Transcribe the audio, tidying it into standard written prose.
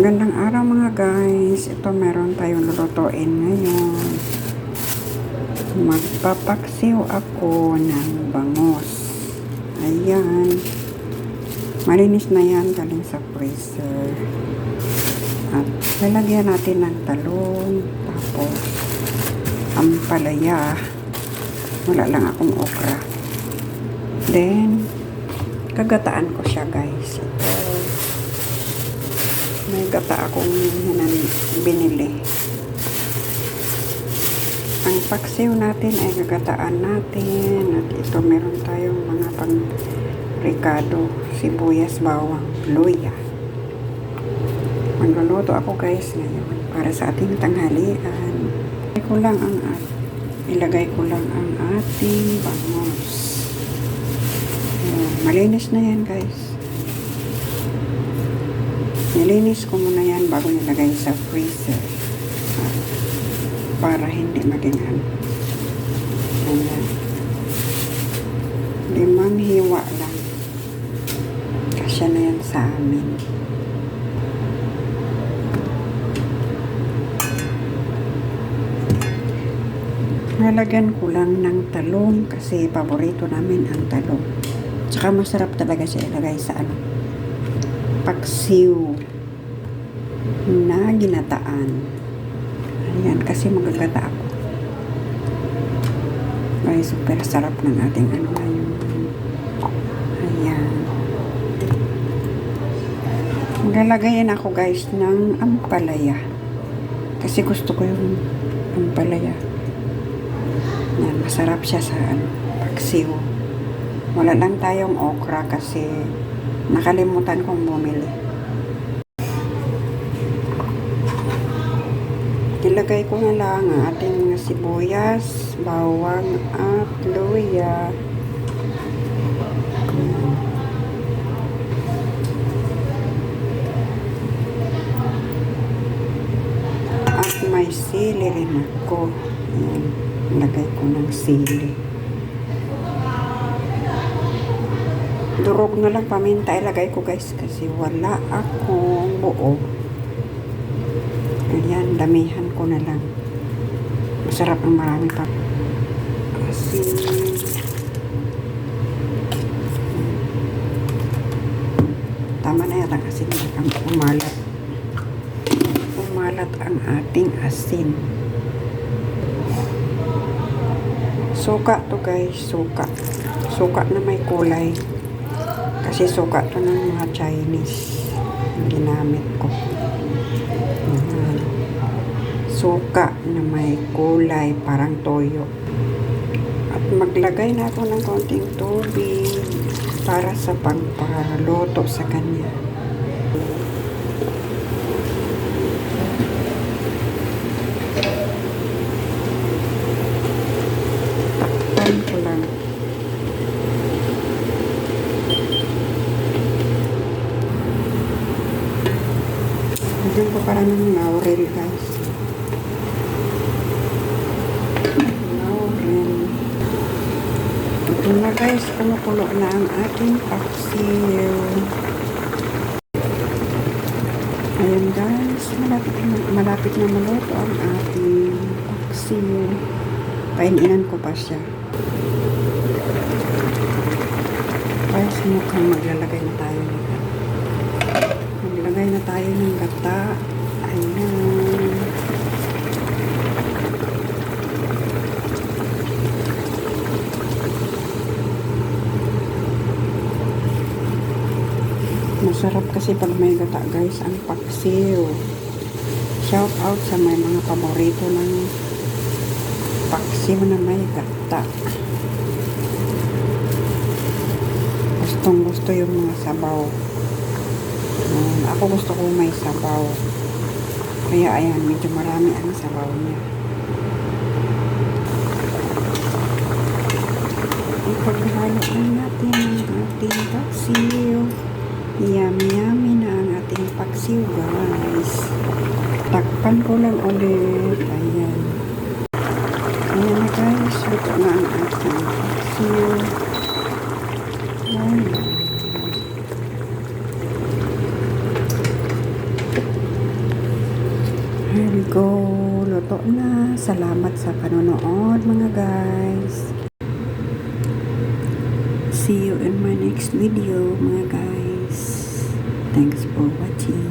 Magandang araw mga guys. Ito meron tayong lulutuin ngayon. Magpapaksiw ako ng bangus. Ayan. Malinis na yan galing sa freezer. At lalagyan natin ng talong. Tapos ampalaya. Wala lang akong okra. Then kagataan ko siya guys. May gata akong binili. Ang paksiw natin ay gagataan natin. At ito meron tayong mga pang-ricado, sibuyas, bawang, luya. Magluluto ako guys ngayon para sa ating tanghalian. Ilagay ko lang ang ating bangus. Malinis na yan guys. Nilinis ko muna yan bago nilagay sa freezer para hindi maging ayan. 5 hiwa lang kasya na yan sa amin. Nalagyan ko lang ng talong kasi paborito namin ang talong, tsaka masarap talaga siya ilagay sa paksiw na ginataan. Ayan, kasi magagata ako. Ay, super sarap ng ating ngayon. Ayan. Maglalagayin ako guys ng ampalaya. Kasi gusto ko yung ampalaya. Ayan, masarap siya sa paksiw. Wala lang tayong okra kasi nakalimutan kong bumili. Ilagay ko na lang ang ating mga sibuyas, bawang at luya. At may sili rin ako. Ayan, ilagay ko ng sili. Durog na lang paminta ilagay ko guys kasi wala akong buo. Ayan, damihan ko na lang. Masarap ang marami pa. Asin. Tama na yata kasi umalat. Umalat ang ating asin. Suka to guys, suka. Suka na may kulay. Kasi suka to ng mga Chinese ang ginamit ko. Suka na may kulay parang toyo. At maglagay na ako ng konting tubig para sa pagpaluto sa kanya. Takpan ko lang. Diyan ko parang laurel guys. Laurel. Ito na guys, kumukulo na ang ating paksiw. Ayan guys, malapit na maluto ang ating paksiw. Paininan ko pa siya. Guys, mukhang maglalagay na tayo nito. Maglagay na tayo ng gata. Ayan. Masarap kasi pag may gata guys ang paksiw. Shout out sa may mga paborito ng paksiw na may gata. Gustong gusto yung mga sabaw. Ako gusto ko may sabaw. Kaya ayan, medyo marami ang sabaw niya. Ipaghaluan natin ang ating paksiw. Yummy na ang ating paksiw guys. Takpan ko lang ulit. Ayan. Ayan na guys. Luto na ang ating paksiw. Ayan. ko. Luto na. Salamat sa panonood mga guys. See you in my next video mga guys. Thanks for watching.